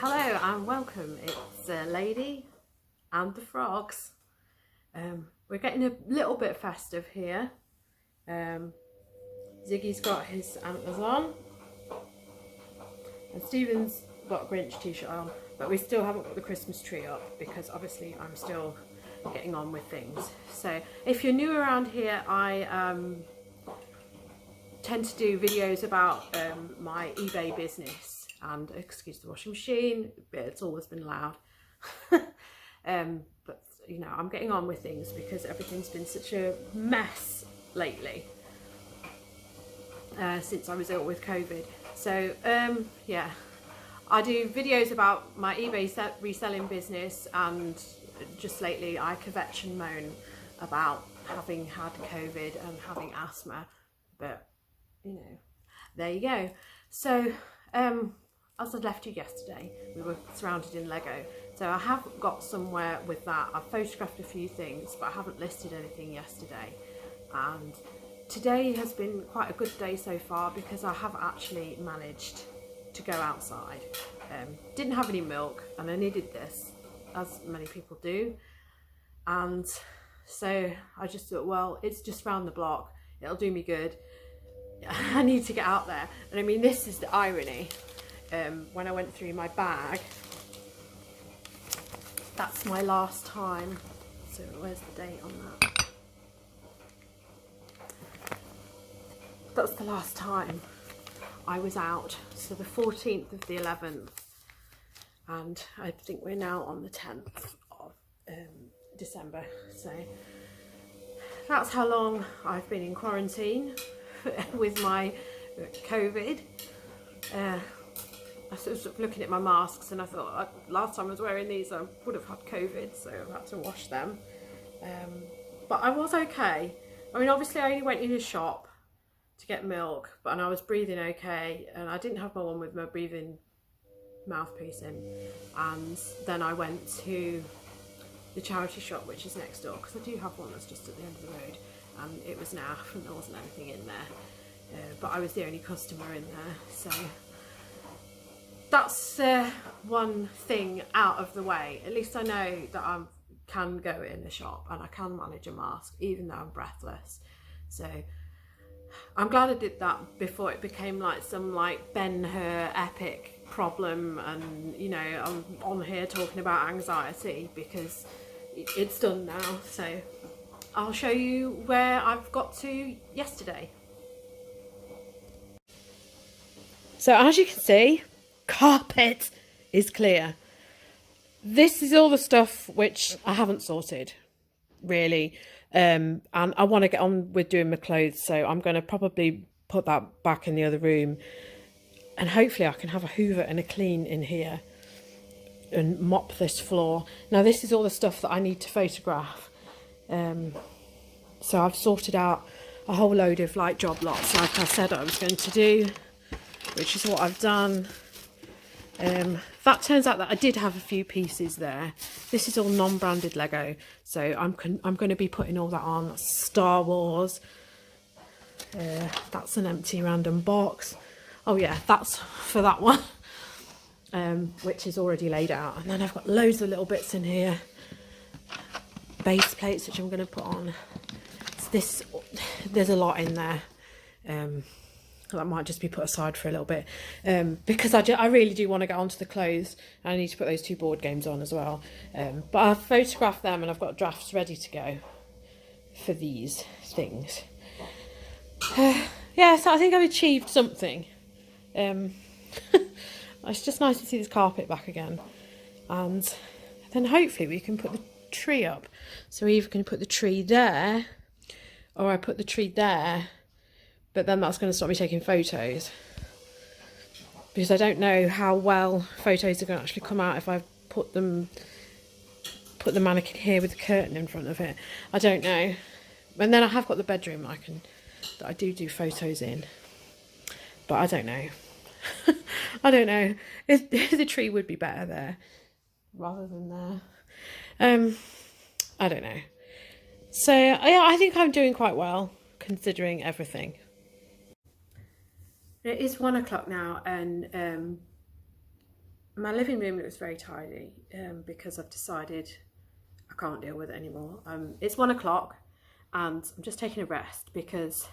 Hello and welcome. It's Lady and the Frogs. We're getting a little bit festive here. Ziggy's got his antlers on and Stephen's got a Grinch t-shirt on, but we still haven't got the Christmas tree up because obviously I'm still getting on with things. So if you're new around here, I tend to do videos about my eBay business. And excuse the washing machine, it's always been loud. But you know, I'm getting on with things because everything's been such a mess lately since I was ill with COVID. So yeah, I do videos about my eBay reselling business, and just lately I kvetch and moan about having had COVID and having asthma, but you know, there you go. So as I left you yesterday, we were surrounded in Lego. So I have got somewhere with that. I've photographed a few things, but I haven't listed anything yesterday. And today has been quite a good day so far because I have actually managed to go outside. Didn't have any milk and I needed this, as many people do. And so I just thought, well, it's just round the block. It'll do me good. I need to get out there. And I mean, this is the irony. When I went through my bag, that's my last time. So where's the date on that? That's the last time I was out. So the 14th of the 11th, and I think we're now on the 10th of December. So that's how long I've been in quarantine with my COVID. I was looking at my masks and I thought, last time I was wearing these I would have had COVID, so I've had to wash them. But I was okay. I mean, obviously I only went in a shop to get milk, and I was breathing okay, and I didn't have my one with my breathing mouthpiece in. And then I went to the charity shop, which is next door, because I do have one that's just at the end of the road, and it was naff and there wasn't anything in there. But I was the only customer in there, so that's one thing out of the way. At least I know that I can go in the shop and I can manage a mask even though I'm breathless. So I'm glad I did that before it became like some like Ben-Hur epic problem, and you know, I'm on here talking about anxiety because it's done now. So I'll show you where I've got to yesterday. So as you can see, carpet is clear. This is all the stuff which I haven't sorted, really. And I want to get on with doing my clothes, so I'm going to probably put that back in the other room. And hopefully I can have a hoover and a clean in here and mop this floor. Now this is all the stuff that I need to photograph. So I've sorted out a whole load of like job lots, like I said I was going to do, which is what I've done. That turns out that I did have a few pieces there. This is all non-branded Lego, so I'm going to be putting all that on. That's Star Wars. That's an empty random box. Oh yeah, that's for that one, which is already laid out. And then I've got loads of little bits in here. Base plates, which I'm going to put on. There's a lot in there. That might just be put aside for a little bit, because I really do want to get onto the clothes. I need to put those 2 board games on as well, but I've photographed them and I've got drafts ready to go for these things. Yeah, so I think I've achieved something. It's just nice to see this carpet back again, and then hopefully we can put the tree up. So we either can put the tree there, or I put the tree there, but then that's going to stop me taking photos, because I don't know how well photos are going to actually come out if I put the mannequin here with the curtain in front of it. I don't know. And then I have got the bedroom that I do photos in, but I don't know. I don't know if the tree would be better there rather than there. I don't know. So yeah, I think I'm doing quite well considering everything. It is 1 o'clock now, and my living room was very tidy because I've decided I can't deal with it anymore. It's 1 o'clock and I'm just taking a rest because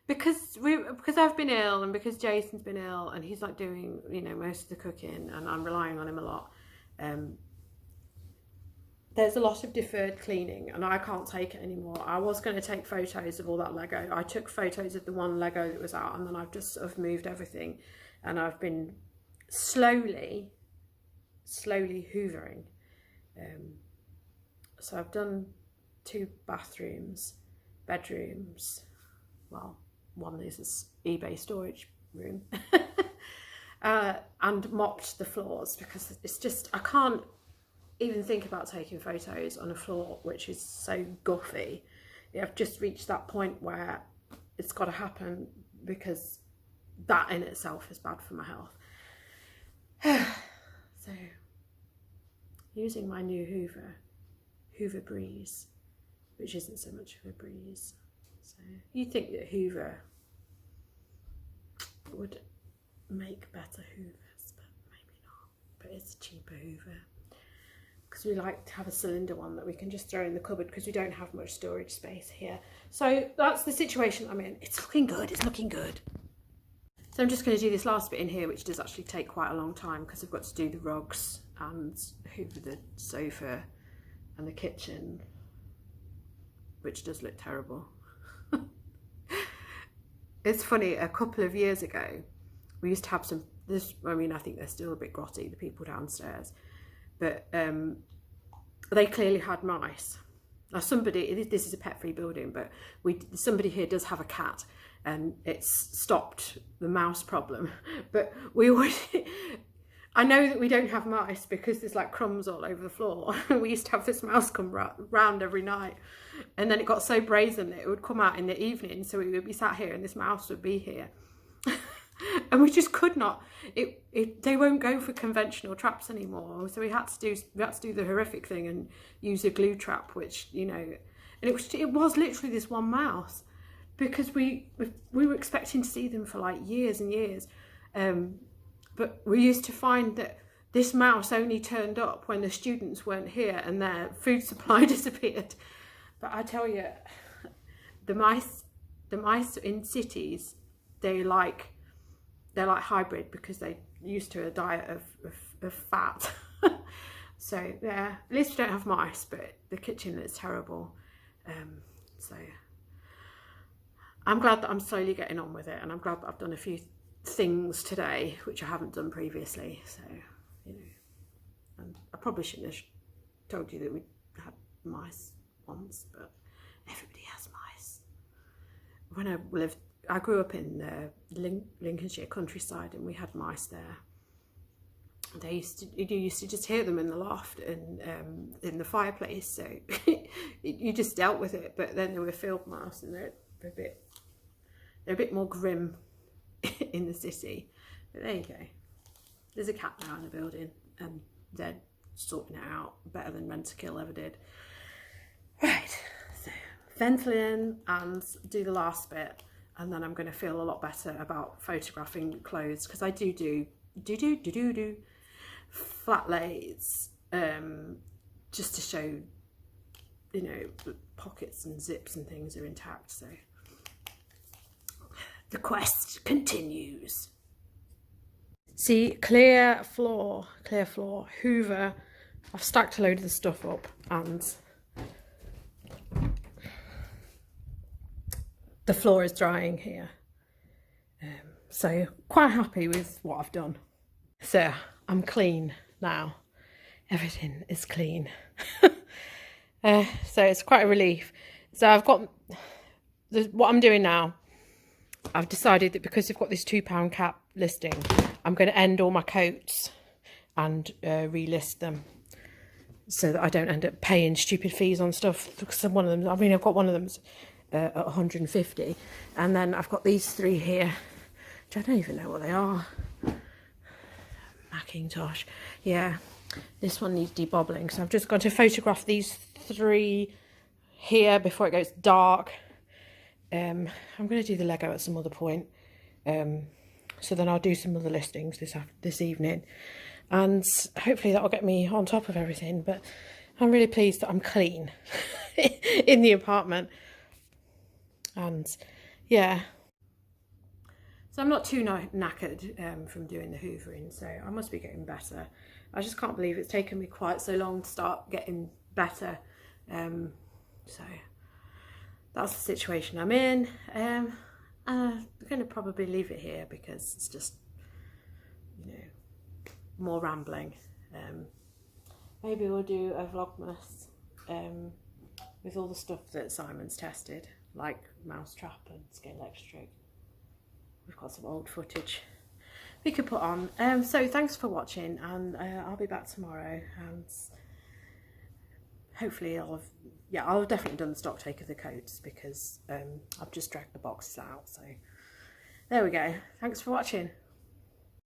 because I've been ill and because Jason's been ill and he's like doing, you know, most of the cooking and I'm relying on him a lot. There's a lot of deferred cleaning and I can't take it anymore. I was going to take photos of all that Lego. I took photos of the one Lego that was out and then I've just sort of moved everything and I've been slowly hoovering. So I've done 2 bathrooms, bedrooms, well, one is this eBay storage room, and mopped the floors because it's just, I can't even think about taking photos on a floor which is so guffy. I've just reached that point where it's got to happen because that in itself is bad for my health. So using my new Hoover Breeze, which isn't so much of a breeze. So you'd think that Hoover would make better Hoovers, but maybe not. But it's a cheaper Hoover because we like to have a cylinder one that we can just throw in the cupboard because we don't have much storage space here. So that's the situation I'm in. It's looking good, it's looking good. So I'm just going to do this last bit in here, which does actually take quite a long time because I've got to do the rugs and hoover the sofa and the kitchen, which does look terrible. It's funny, a couple of years ago, we used to have some, I mean, I think they're still a bit grotty, the people downstairs, but they clearly had mice. Now somebody, this is a pet-free building, but somebody here does have a cat and it's stopped the mouse problem. But I know that we don't have mice because there's like crumbs all over the floor. We used to have this mouse come round every night. And then it got so brazen that it would come out in the evening. So we would be sat here and this mouse would be here. And we just could not, they won't go for conventional traps anymore. So we had to do the horrific thing and use a glue trap, which, you know, and it was literally this one mouse because we were expecting to see them for like years and years. But we used to find that this mouse only turned up when the students weren't here and their food supply disappeared. But I tell you, the mice in cities, they're like hybrid because they're used to a diet of fat. So yeah, at least we don't have mice, but the kitchen is terrible. So I'm glad that I'm slowly getting on with it, and I'm glad that I've done a few things today which I haven't done previously. So, you know, and I probably shouldn't have told you that we had mice once, but everybody has mice. When I grew up in the Lincolnshire countryside, and we had mice there. You used to just hear them in the loft and in the fireplace, so you just dealt with it. But then there were field mice, and they're a bit more grim in the city. But there you go. There's a cat now in the building, and they're sorting it out better than Rent-A-Kill ever did. Right, so ventilate and do the last bit, and then I'm going to feel a lot better about photographing clothes, because I do flat lays, just to show, you know, pockets and zips and things are intact. So the quest continues. See, clear floor, Hoover. I've stacked a load of the stuff up, and the floor is drying here. So quite happy with what I've done. So I'm clean now. Everything is clean. So it's quite a relief. So I've got what I'm doing now. I've decided that because I've got this £2 cap listing, I'm going to end all my coats and relist them, so that I don't end up paying stupid fees on stuff. Because one of them, I mean, I've got one of them at 150, and then I've got these 3 here, which I don't even know what they are. Macintosh, yeah. This one needs debobbling, so I've just got to photograph these 3 here before it goes dark. I'm going to do the Lego at some other point, So then I'll do some other listings this evening, and hopefully that'll get me on top of everything. But I'm really pleased that I'm clean in the apartment, and yeah. So I'm not too knackered from doing the hoovering, so I must be getting better. I just can't believe it's taken me quite so long to start getting better. So that's the situation I'm in. I'm going to probably leave it here because it's just, you know, more rambling. Maybe we'll do a Vlogmas with all the stuff that Simon's tested, like mousetrap and scale electric. We've got some old footage we could put on. So thanks for watching, and I'll be back tomorrow, and hopefully I'll have definitely done the stock take of the coats, because I've just dragged the boxes out. So there we go. Thanks for watching.